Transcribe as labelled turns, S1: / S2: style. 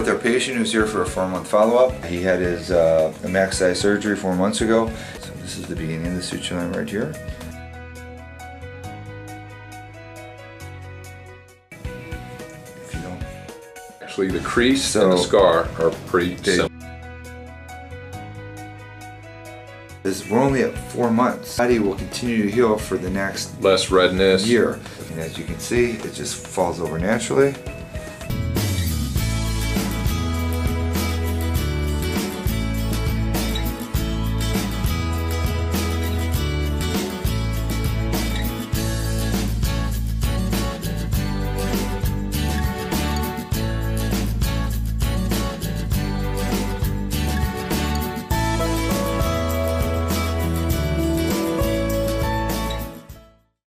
S1: with our patient who's here for a 4-month follow-up. He had his maxillary surgery 4 months ago. So this is the beginning of the suture line right here. If you don't.
S2: Actually, the crease and the scar are pretty similar.
S1: We're only at 4 months. The body will continue to heal for the next
S2: less redness
S1: year. And as you can see, it just falls over naturally.